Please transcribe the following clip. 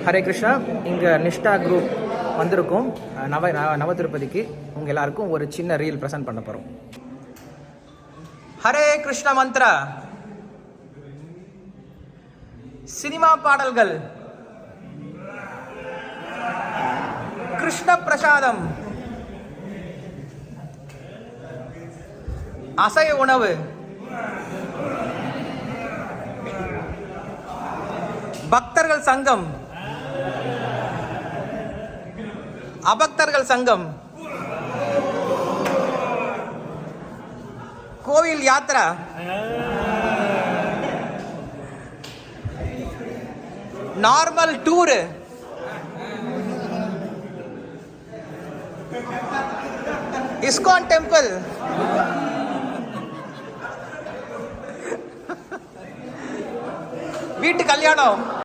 ஹரே கிருஷ்ணா. இங்கே நிஷ்டா குரூப் வந்திருக்கோம் நவ திருப்பதிக்கு. உங்கள் எல்லாருக்கும் ஒரு சின்ன ரீல் ப்ரெசென்ட் பண்ண போகிறோம். ஹரே கிருஷ்ண மந்த்ரா, சினிமா பாடல்கள், கிருஷ்ண பிரசாதம், அசைவ உணவு, பக்தர்கள் சங்கம், அபக்தர்கள் சங்கம், கோவில் Yatra, normal tour, ISKCON temple, வீட்டு கல்யாணம்,